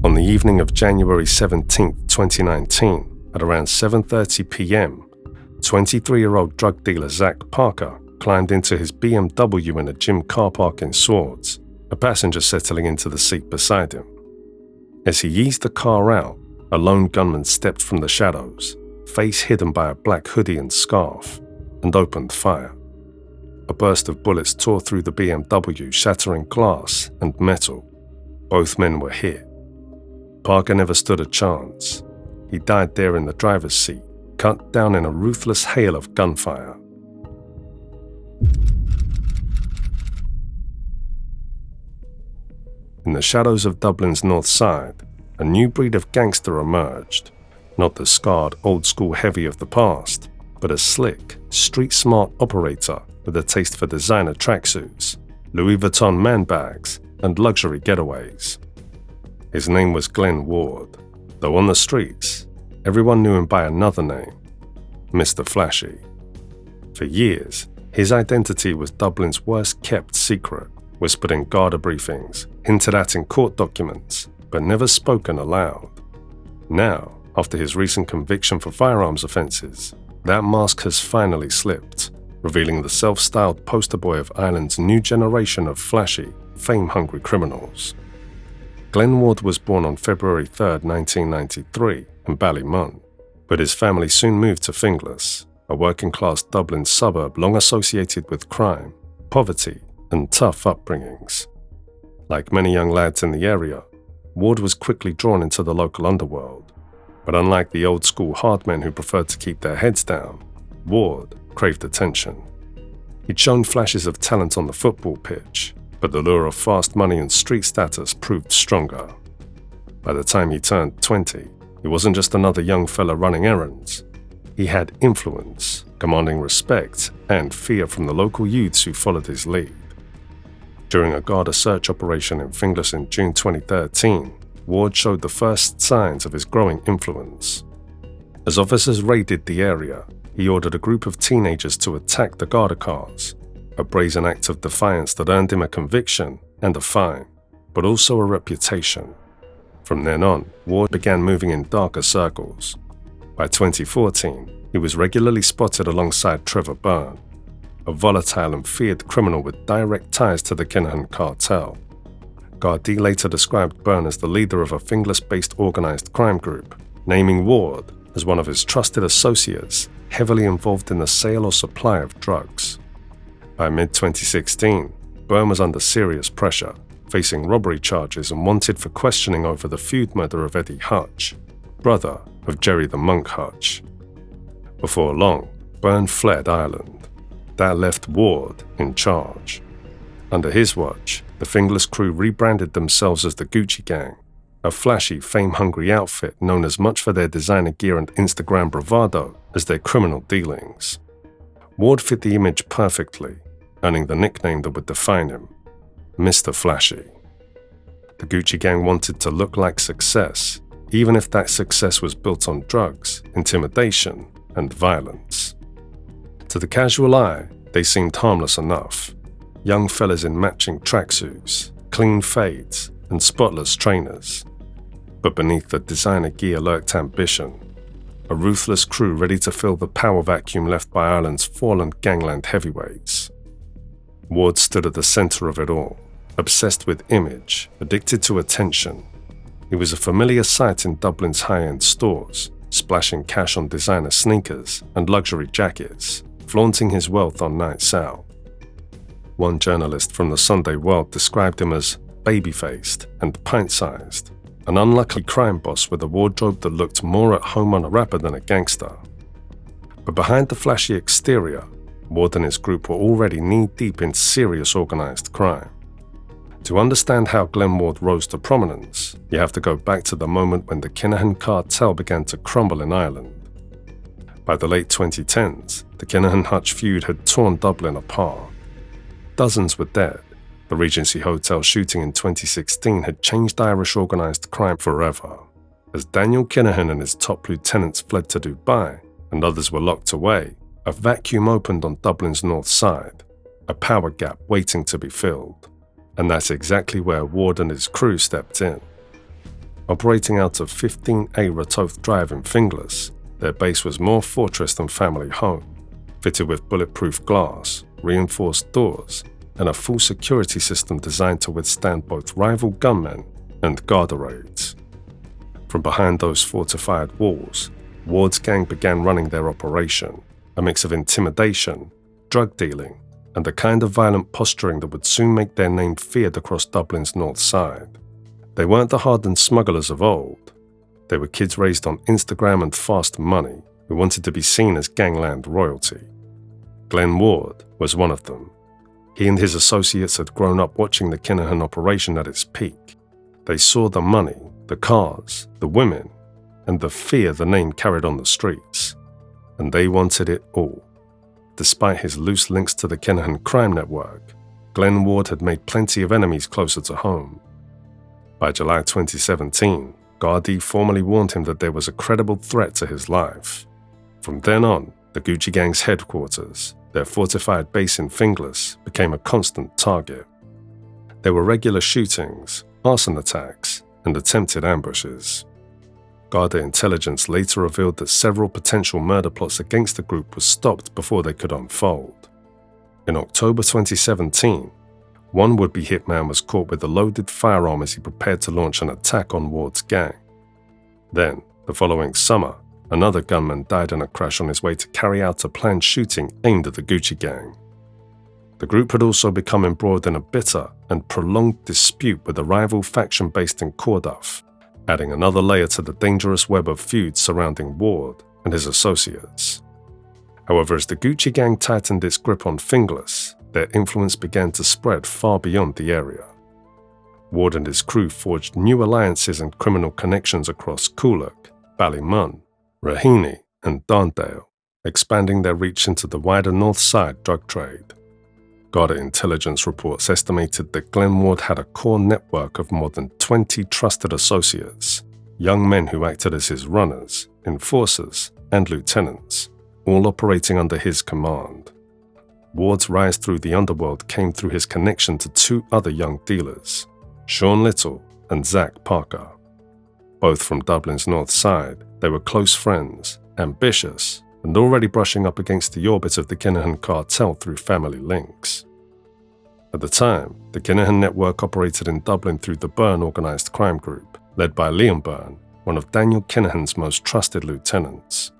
On the evening of January 17, 2019, at around 7:30 p.m., 23-year-old drug dealer Zack Parker climbed into his BMW in a gym car park in Swords, a passenger settling into the seat beside him. As he eased the car out, a lone gunman stepped from the shadows, face hidden by a black hoodie and scarf, and opened fire. A burst of bullets tore through the BMW, shattering glass and metal. Both men were hit. Parker never stood a chance. He died there in the driver's seat, cut down in a ruthless hail of gunfire. In the shadows of Dublin's north side, a new breed of gangster emerged. Not the scarred, old-school heavy of the past, but a slick, street-smart operator with a taste for designer tracksuits, Louis Vuitton man bags, and luxury getaways. His name was Glen Ward, though on the streets, everyone knew him by another name, Mr. Flashy. For years, his identity was Dublin's worst-kept secret, whispered in Garda briefings, hinted at in court documents, but never spoken aloud. Now, after his recent conviction for firearms offences, that mask has finally slipped, revealing the self-styled poster boy of Ireland's new generation of flashy, fame-hungry criminals. Glen Ward was born on February 3, 1993, in Ballymun, but his family soon moved to Finglas, a working-class Dublin suburb long associated with crime, poverty, and tough upbringings. Like many young lads in the area, Ward was quickly drawn into the local underworld. But unlike the old-school hard men who preferred to keep their heads down, Ward craved attention. He'd shown flashes of talent on the football pitch, but the lure of fast money and street status proved stronger. By the time he turned 20, he wasn't just another young fella running errands. He had influence, commanding respect and fear from the local youths who followed his lead. During a Garda search operation in Finglas in June 2013, Ward showed the first signs of his growing influence. As officers raided the area, he ordered a group of teenagers to attack the Garda cars, a brazen act of defiance that earned him a conviction and a fine, but also a reputation. From then on, Ward began moving in darker circles. By 2014, he was regularly spotted alongside Trevor Byrne, a volatile and feared criminal with direct ties to the Kinahan cartel. Garda later described Byrne as the leader of a Finglas-based organized crime group, naming Ward as one of his trusted associates heavily involved in the sale or supply of drugs. By mid-2016, Byrne was under serious pressure, facing robbery charges and wanted for questioning over the feud murder of Eddie Hutch, brother of Jerry the Monk Hutch. Before long, Byrne fled Ireland. That left Ward in charge. Under his watch, the Finglas crew rebranded themselves as the Gucci Gang, a flashy, fame-hungry outfit known as much for their designer gear and Instagram bravado as their criminal dealings. Ward fit the image perfectly, earning the nickname that would define him, Mr. Flashy. The Gucci Gang wanted to look like success, even if that success was built on drugs, intimidation, and violence. To the casual eye, they seemed harmless enough. Young fellas in matching tracksuits, clean fades, and spotless trainers. But beneath the designer gear lurked ambition, a ruthless crew ready to fill the power vacuum left by Ireland's fallen gangland heavyweights. Ward stood at the center of it all, obsessed with image, addicted to attention. He was a familiar sight in Dublin's high-end stores, splashing cash on designer sneakers and luxury jackets, flaunting his wealth on nights out. One journalist from the Sunday World described him as baby-faced and pint-sized, an unlucky crime boss with a wardrobe that looked more at home on a rapper than a gangster. But behind the flashy exterior, Ward and his group were already knee-deep in serious organized crime. To understand how Glen Ward rose to prominence, you have to go back to the moment when the Kinahan cartel began to crumble in Ireland. By the late 2010s, the Kinahan-Hutch feud had torn Dublin apart. Dozens were dead. The Regency Hotel shooting in 2016 had changed Irish organized crime forever. As Daniel Kinahan and his top lieutenants fled to Dubai, and others were locked away, a vacuum opened on Dublin's north side, a power gap waiting to be filled. And that's exactly where Ward and his crew stepped in. Operating out of 15A Ratoath Drive in Finglas, their base was more fortress than family home, fitted with bulletproof glass, reinforced doors, and a full security system designed to withstand both rival gunmen and Garda raids. From behind those fortified walls, Ward's gang began running their operation, a mix of intimidation, drug dealing, and the kind of violent posturing that would soon make their name feared across Dublin's north side. They weren't the hardened smugglers of old. They were kids raised on Instagram and fast money who wanted to be seen as gangland royalty. Glen Ward was one of them. He and his associates had grown up watching the Kinahan operation at its peak. They saw the money, the cars, the women, and the fear the name carried on the streets. And they wanted it all. Despite his loose links to the Kinahan crime network, Glen Ward had made plenty of enemies closer to home. By July 2017, Garda formally warned him that there was a credible threat to his life. From then on, the Gucci Gang's headquarters, their fortified base in Finglas, became a constant target. There were regular shootings, arson attacks, and attempted ambushes. Garda intelligence later revealed that several potential murder plots against the group were stopped before they could unfold. In October 2017, one would-be hitman was caught with a loaded firearm as he prepared to launch an attack on Ward's gang. Then, the following summer, another gunman died in a crash on his way to carry out a planned shooting aimed at the Gucci Gang. The group had also become embroiled in a bitter and prolonged dispute with a rival faction based in Cordoff, adding another layer to the dangerous web of feuds surrounding Ward and his associates. However, as the Gucci Gang tightened its grip on Finglas, their influence began to spread far beyond the area. Ward and his crew forged new alliances and criminal connections across Kulock, Ballymun, Raheny, and Darndale, expanding their reach into the wider northside drug trade. Garda intelligence reports estimated that Glen Ward had a core network of more than 20 trusted associates, young men who acted as his runners, enforcers, and lieutenants, all operating under his command. Ward's rise through the underworld came through his connection to two other young dealers, Sean Little and Zack Parker. Both from Dublin's north side, they were close friends, ambitious, and already brushing up against the orbit of the Kinahan cartel through family links. At the time, the Kinahan network operated in Dublin through the Byrne organised crime group, led by Liam Byrne, one of Daniel Kinahan's most trusted lieutenants.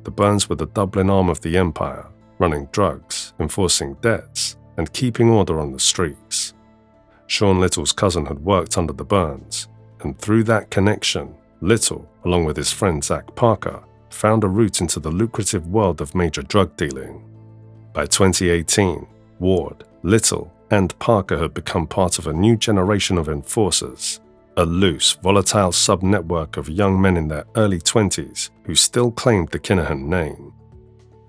The Byrnes were the Dublin arm of the empire, running drugs, enforcing debts, and keeping order on the streets. Sean Little's cousin had worked under the Byrnes, and through that connection, Little, along with his friend Zack Parker, found a route into the lucrative world of major drug dealing. By 2018, Ward, Little, and Parker had become part of a new generation of enforcers, a loose, volatile sub-network of young men in their early 20s who still claimed the Kinahan name.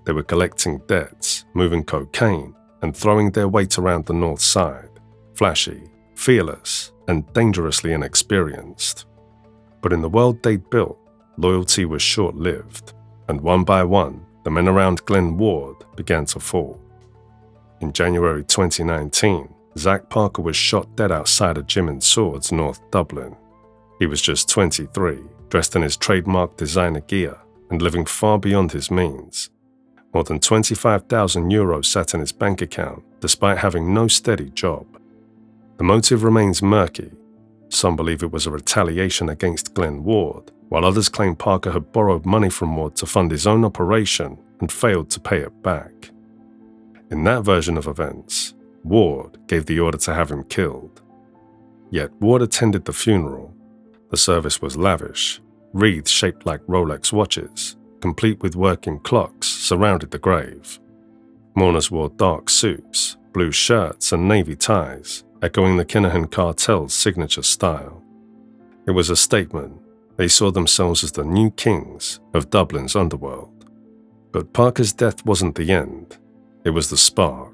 They were collecting debts, moving cocaine, and throwing their weight around the north side, flashy, fearless, and dangerously inexperienced. But in the world they'd built, loyalty was short-lived, and one by one, the men around Glen Ward began to fall. In January 2019, Zack Parker was shot dead outside a gym in Swords, North Dublin. He was just 23, dressed in his trademark designer gear, and living far beyond his means. More than €25,000 sat in his bank account, despite having no steady job. The motive remains murky. Some believe it was a retaliation against Glen Ward, while others claim Parker had borrowed money from Ward to fund his own operation and failed to pay it back. In that version of events, Ward gave the order to have him killed. Yet Ward attended the funeral. The service was lavish. Wreaths shaped like Rolex watches, complete with working clocks, surrounded the grave. Mourners wore dark suits, blue shirts, and navy ties, echoing the Kinahan cartel's signature style. It was a statement. They saw themselves as the new kings of Dublin's underworld. But Parker's death wasn't the end. It was the spark.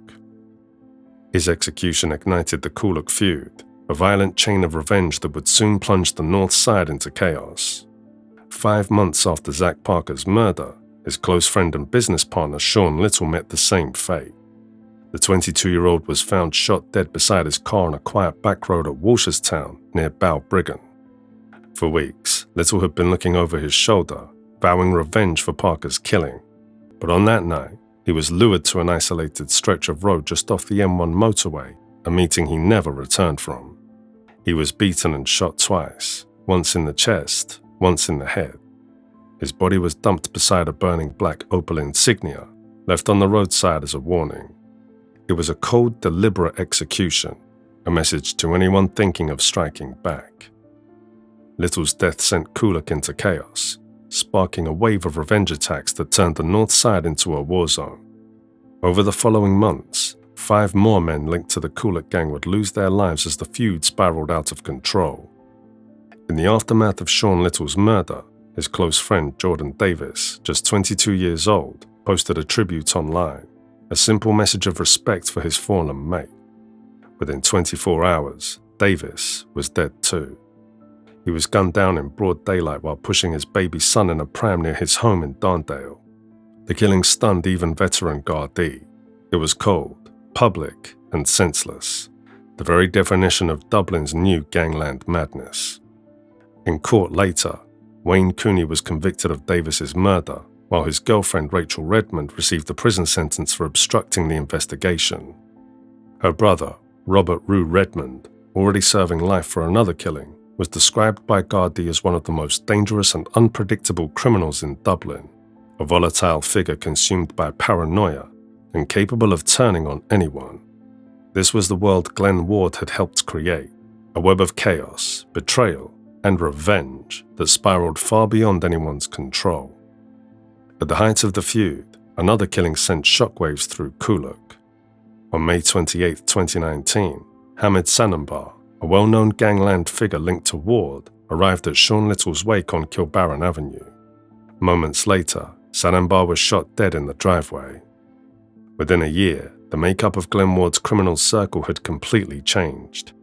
His execution ignited the Kulock feud, a violent chain of revenge that would soon plunge the north side into chaos. 5 months after Zack Parker's murder, his close friend and business partner Sean Little met the same fate. The 22-year-old was found shot dead beside his car on a quiet back road at Walsherstown near Balbriggan. For weeks, Little had been looking over his shoulder, vowing revenge for Parker's killing. But on that night, he was lured to an isolated stretch of road just off the M1 motorway, a meeting he never returned from. He was beaten and shot twice, once in the chest, once in the head. His body was dumped beside a burning black Opel Insignia, left on the roadside as a warning. It was a cold, deliberate execution, a message to anyone thinking of striking back. Little's death sent Kulock into chaos, sparking a wave of revenge attacks that turned the north side into a war zone. Over the following months, 5 more men linked to the Kulock gang would lose their lives as the feud spiraled out of control. In the aftermath of Sean Little's murder, his close friend Jordan Davis, just 22 years old, posted a tribute online, a simple message of respect for his fallen mate. Within 24 hours, Davis was dead too. He was gunned down in broad daylight while pushing his baby son in a pram near his home in Darndale. The killing stunned even veteran Garda. It was cold, public, and senseless, the very definition of Dublin's new gangland madness. In court later, Wayne Cooney was convicted of Davis's murder, while his girlfriend Rachel Redmond received a prison sentence for obstructing the investigation. Her brother, Robert Rue Redmond, already serving life for another killing, was described by Garda as one of the most dangerous and unpredictable criminals in Dublin, a volatile figure consumed by paranoia and capable of turning on anyone. This was the world Glen Ward had helped create, a web of chaos, betrayal, and revenge that spiraled far beyond anyone's control. At the height of the feud, another killing sent shockwaves through Kulock. On May 28, 2019, Hamid Sanambar, a well-known gangland figure linked to Ward, arrived at Sean Little's wake on Kilbarron Avenue. Moments later, Sanambar was shot dead in the driveway. Within a year, the makeup of Glen Ward's criminal circle had completely changed.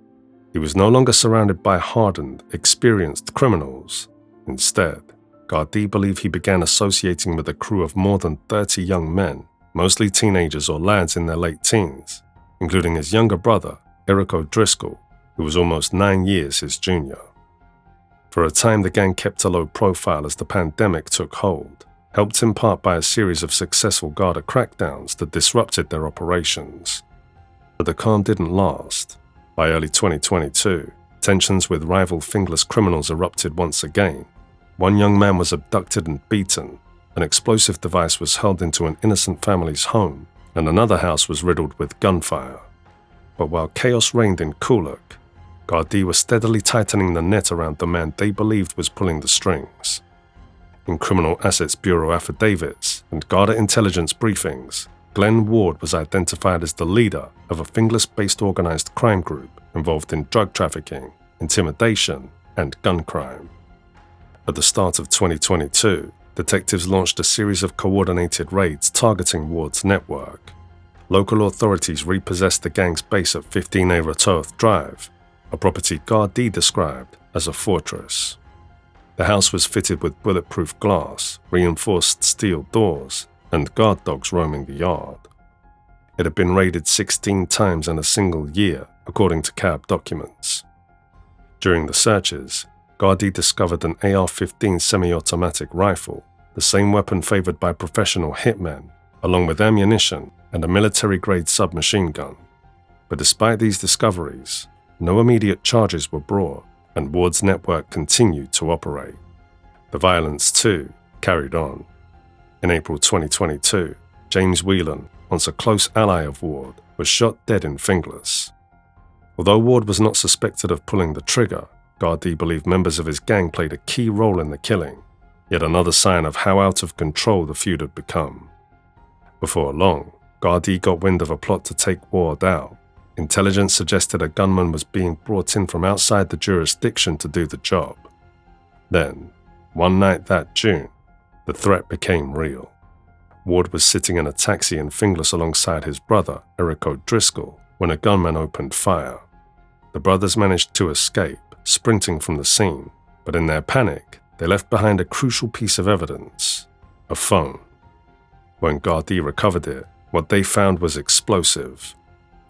He was no longer surrounded by hardened, experienced criminals. Instead, Garda believed he began associating with a crew of more than 30 young men, mostly teenagers or lads in their late teens, including his younger brother, Eric O'Driscoll, who was almost 9 years his junior. For a time, the gang kept a low profile as the pandemic took hold, helped in part by a series of successful Garda crackdowns that disrupted their operations. But the calm didn't last. By early 2022, tensions with rival Finglas criminals erupted once again. One young man was abducted and beaten, an explosive device was hurled into an innocent family's home, and another house was riddled with gunfire. But while chaos reigned in Kulock, Garda was steadily tightening the net around the man they believed was pulling the strings. In Criminal Assets Bureau affidavits and Garda intelligence briefings, Glen Ward was identified as the leader of a Finglas-based organized crime group involved in drug trafficking, intimidation, and gun crime. At the start of 2022, detectives launched a series of coordinated raids targeting Ward's network. Local authorities repossessed the gang's base at 15A Ratoath Drive, a property Garda described as a fortress. The house was fitted with bulletproof glass, reinforced steel doors, and guard dogs roaming the yard. It had been raided 16 times in a single year, according to cab documents. During the searches, Garda discovered an AR-15 semi-automatic rifle, the same weapon favored by professional hitmen, along with ammunition and a military-grade submachine gun. But despite these discoveries, no immediate charges were brought, and Ward's network continued to operate. The violence, too, carried on. In April 2022, James Whelan, once a close ally of Ward, was shot dead in Finglas. Although Ward was not suspected of pulling the trigger, Garda believed members of his gang played a key role in the killing, yet another sign of how out of control the feud had become. Before long, Garda got wind of a plot to take Ward out. Intelligence suggested a gunman was being brought in from outside the jurisdiction to do the job. Then, one night that June, the threat became real. Ward was sitting in a taxi in Finglas alongside his brother, Eric O'Driscoll, when a gunman opened fire. The brothers managed to escape, sprinting from the scene, but in their panic, they left behind a crucial piece of evidence: a phone. When Garda recovered it, what they found was explosive.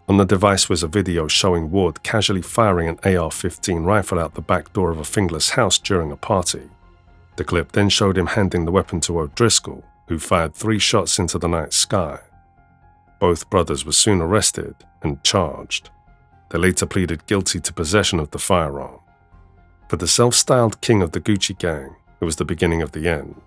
On the device was a video showing Ward casually firing an AR-15 rifle out the back door of a Finglas house during a party. The clip then showed him handing the weapon to O'Driscoll, who fired 3 shots into the night sky. Both brothers were soon arrested and charged. They later pleaded guilty to possession of the firearm. For the self-styled king of the Gucci gang, it was the beginning of the end.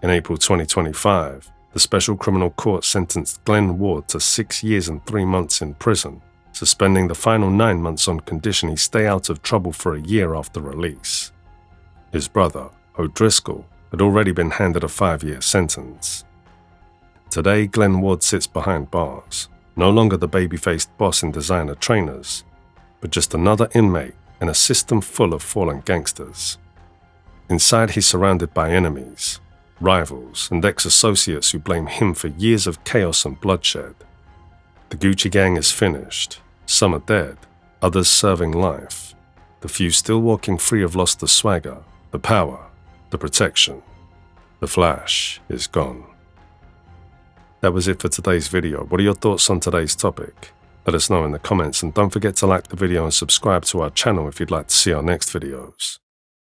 In April 2025, the Special Criminal Court sentenced Glen Ward to 6 years and 3 months in prison, suspending the final 9 months on condition he stay out of trouble for a year after release. His brother, O'Driscoll, had already been handed a 5-year sentence. Today, Glen Ward sits behind bars, no longer the baby-faced boss in designer trainers, but just another inmate in a system full of fallen gangsters. Inside, he's surrounded by enemies, rivals, and ex-associates who blame him for years of chaos and bloodshed. The Gucci gang is finished. Some are dead, others serving life. The few still walking free have lost the swagger, the power, the protection. The flash is gone. That was it for today's video. What are your thoughts on today's topic? Let us know in the comments, and don't forget to like the video and subscribe to our channel if you'd like to see our next videos.